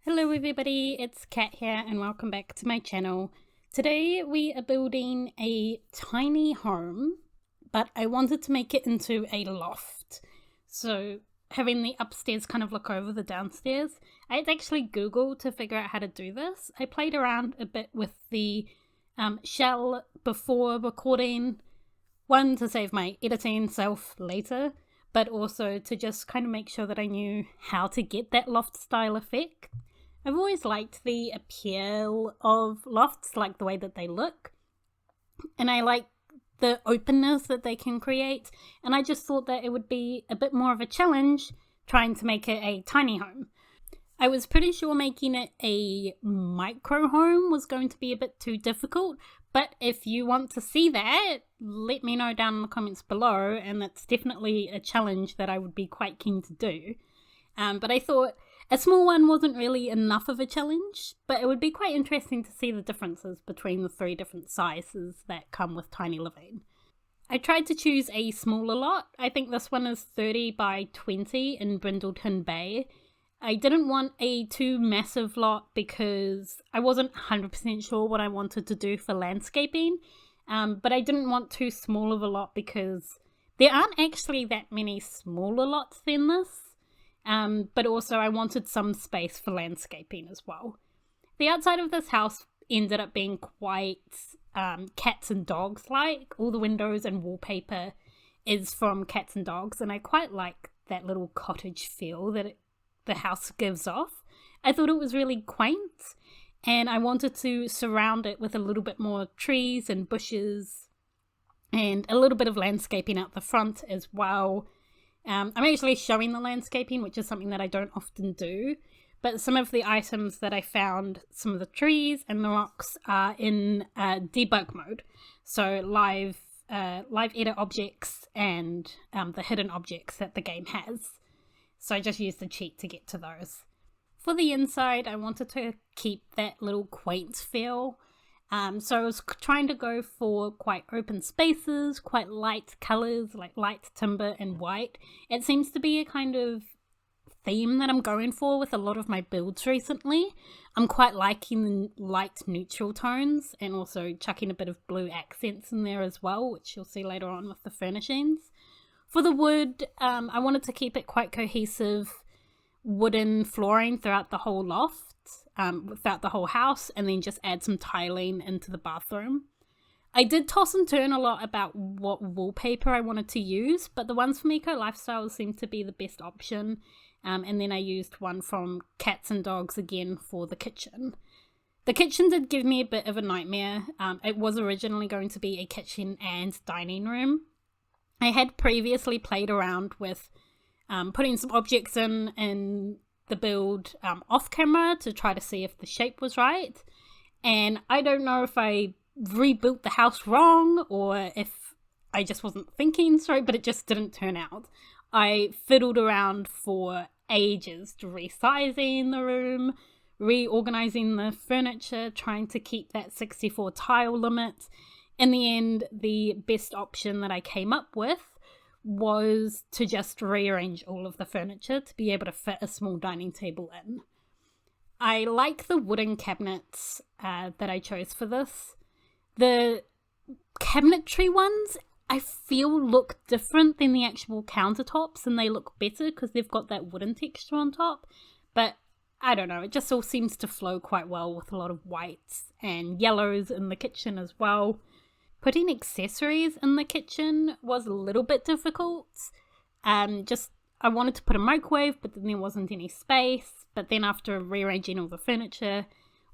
Hello everybody, it's Kat here and welcome back to my channel. Today we are building a tiny home, but I wanted to make it into a loft. So having the upstairs kind of look over the downstairs. I had to actually Google to figure out how to do this. I played around a bit with the shell before recording, one to save my editing self later, but also to just kind of make sure that I knew how to get that loft style effect. I've always liked the appeal of lofts, like the way that they look, and I like the openness that they can create, and I just thought that it would be a bit more of a challenge trying to make it a tiny home. I was pretty sure making it a micro home was going to be a bit too difficult, but if you want to see that, let me know down in the comments below, and that's definitely a challenge that I would be quite keen to do. But I thought a small one wasn't really enough of a challenge, but it would be quite interesting to see the differences between the three different sizes that come with tiny living. I tried to choose a smaller lot. I think this one is 30 by 20 in Brindleton Bay. I didn't want a too massive lot because I wasn't 100% sure what I wanted to do for landscaping, but I didn't want too small of a lot because there aren't actually that many smaller lots than this. But also I wanted some space for landscaping as well. The outside of this house ended up being quite cats and dogs like. All the windows and wallpaper is from cats and dogs, and I quite like that little cottage feel that the house gives off. I thought it was really quaint, and I wanted to surround it with a little bit more trees and bushes and a little bit of landscaping out the front as well. I'm actually showing the landscaping, which is something that I don't often do, but some of the items that I found, some of the trees and the rocks are in debug mode, so live edit objects and the hidden objects that the game has. So I just used the cheat to get to those. For the inside, I wanted to keep that little quaint feel. So I was trying to go for quite open spaces, quite light colours, like light timber and white. It seems to be a kind of theme that I'm going for with a lot of my builds recently. I'm quite liking the light neutral tones and also chucking a bit of blue accents in there as well, which you'll see later on with the furnishings. For the wood, I wanted to keep it quite cohesive wooden flooring throughout the whole loft. Throughout the whole house, and then just add some tiling into the bathroom. I did toss and turn a lot about what wallpaper I wanted to use, but the ones from Eco Lifestyle seemed to be the best option, and then I used one from Cats and Dogs again for the kitchen. The kitchen did give me a bit of a nightmare. It was originally going to be a kitchen and dining room. I had previously played around with putting some objects in the build off camera to try to see if the shape was right, and I don't know if I rebuilt the house wrong or if I just wasn't thinking straight, but it just didn't turn out. I fiddled around for ages to resizing the room, reorganizing the furniture, trying to keep that 64 tile limit. In the end, the best option that I came up with was to just rearrange all of the furniture to be able to fit a small dining table in. I like the wooden cabinets that I chose for this. The cabinetry ones I feel look different than the actual countertops, and they look better because they've got that wooden texture on top, but I don't know, it just all seems to flow quite well with a lot of whites and yellows in the kitchen as well. Putting accessories in the kitchen was a little bit difficult. I wanted to put a microwave, but then there wasn't any space. But then after rearranging all the furniture,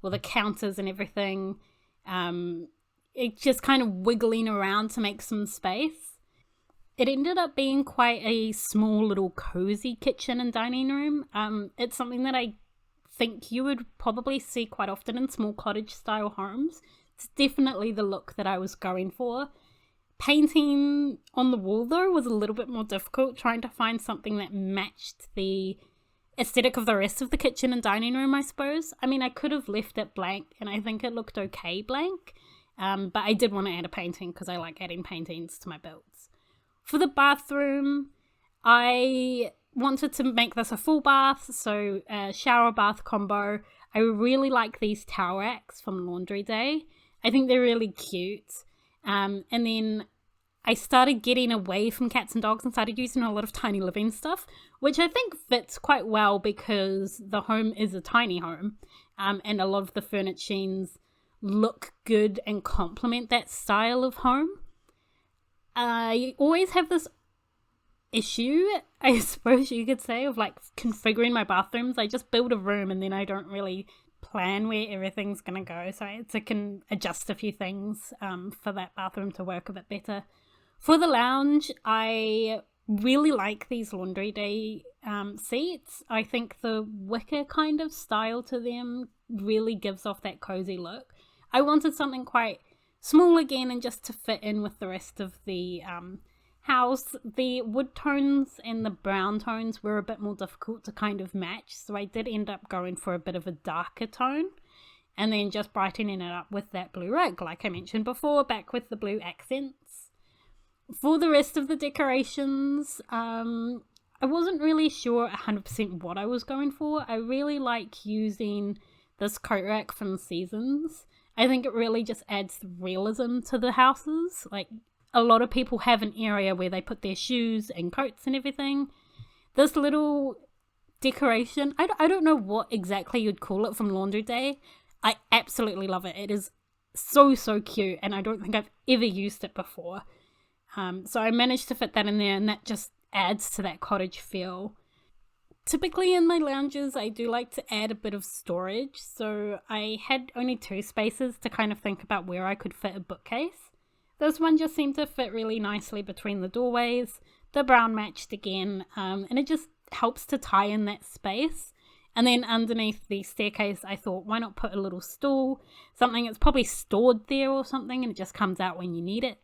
all the counters and everything, it just kind of wiggling around to make some space. It ended up being quite a small little cozy kitchen and dining room. It's something that I think you would probably see quite often in small cottage style homes. It's definitely the look that I was going for. Painting on the wall though was a little bit more difficult, trying to find something that matched the aesthetic of the rest of the kitchen and dining room, I suppose. I mean, I could have left it blank and I think it looked okay blank, but I did want to add a painting because I like adding paintings to my builds. For the bathroom, I wanted to make this a full bath, so a shower bath combo. I really like these towel racks from Laundry Day. I think they're really cute. And then I started getting away from cats and dogs and started using a lot of tiny living stuff, which I think fits quite well because the home is a tiny home, and a lot of the furnishings look good and complement that style of home. I always have this issue, I suppose you could say, of like configuring my bathrooms. I just build a room and then I don't really plan where everything's gonna go, so I can adjust a few things for that bathroom to work a bit better. For the lounge, I really like these Laundry Day seats. I think the wicker kind of style to them really gives off that cozy look. I wanted something quite small again and just to fit in with the rest of the house. The wood tones and the brown tones were a bit more difficult to kind of match, so I did end up going for a bit of a darker tone and then just brightening it up with that blue rug, like I mentioned before, back with the blue accents. For the rest of the decorations, I wasn't really sure 100% what I was going for. I really like using this coat rack from Seasons. I think it really just adds realism to the houses. Like, a lot of people have an area where they put their shoes and coats and everything. This little decoration, I don't know what exactly you'd call it, from Laundry Day. I absolutely love it. It is so cute, and I don't think I've ever used it before. So I managed to fit that in there, and that just adds to that cottage feel. Typically in my lounges, I do like to add a bit of storage, so I had only 2 spaces to kind of think about where I could fit a bookcase. This one just seemed to fit really nicely between the doorways. The brown matched again, and it just helps to tie in that space. And then underneath the staircase, I thought, why not put a little stool, something that's probably stored there or something, and it just comes out when you need it.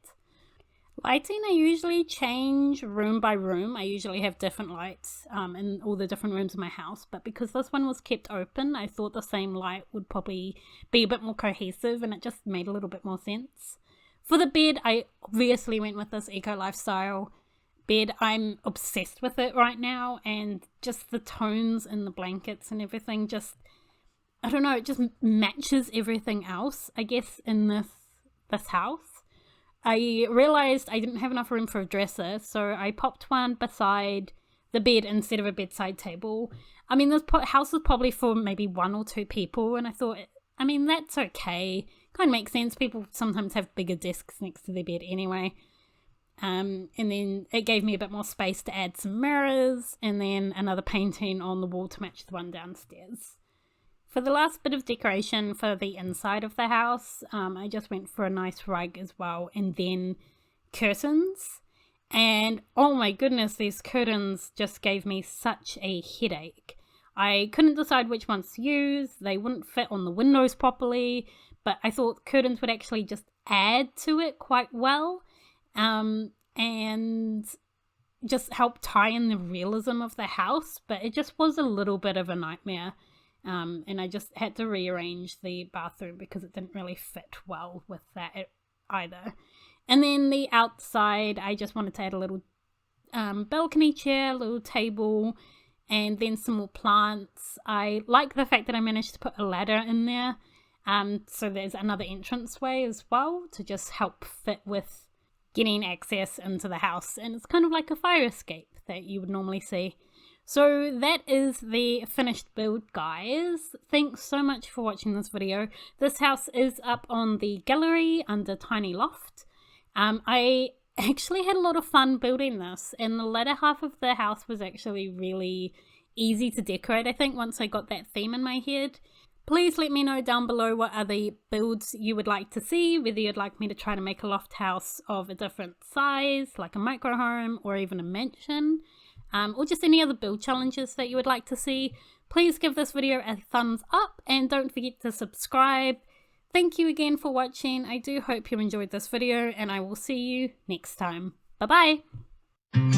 Lighting, I usually change room by room. I usually have different lights in all the different rooms of my house, but because this one was kept open, I thought the same light would probably be a bit more cohesive, and it just made a little bit more sense. For the bed, I obviously went with this eco lifestyle bed. I'm obsessed with it right now, and just the tones and the blankets and everything just, I don't know, it just matches everything else, I guess, in this house. I realised I didn't have enough room for a dresser, so I popped one beside the bed instead of a bedside table. I mean, this house is probably for maybe 1 or 2 people, and I thought, I mean, that's okay. Kind of makes sense. People sometimes have bigger desks next to their bed anyway. And then it gave me a bit more space to add some mirrors, and then another painting on the wall to match the one downstairs. For the last bit of decoration for the inside of the house, I just went for a nice rug as well, and then curtains. And oh my goodness, these curtains just gave me such a headache. I couldn't decide which ones to use. They wouldn't fit on the windows properly, but I thought curtains would actually just add to it quite well, and just help tie in the realism of the house, but it just was a little bit of a nightmare. And I just had to rearrange the bathroom because it didn't really fit well with that either. And then the outside, I just wanted to add a little balcony chair, a little table, and then some more plants. I like the fact that I managed to put a ladder in there, so there's another entranceway as well to just help fit with getting access into the house. And it's kind of like a fire escape that you would normally see. So that is the finished build, guys. Thanks so much for watching this video. This house is up on the gallery under Tiny Loft. I actually had a lot of fun building this, and the latter half of the house was actually really easy to decorate, I think, once I got that theme in my head. Please let me know down below what other builds you would like to see, whether you'd like me to try to make a loft house of a different size, like a micro home or even a mansion. Or just any other build challenges that you would like to see. Please give this video a thumbs up and don't forget to subscribe. Thank you again for watching. I do hope you enjoyed this video, and I will see you next time. Bye bye!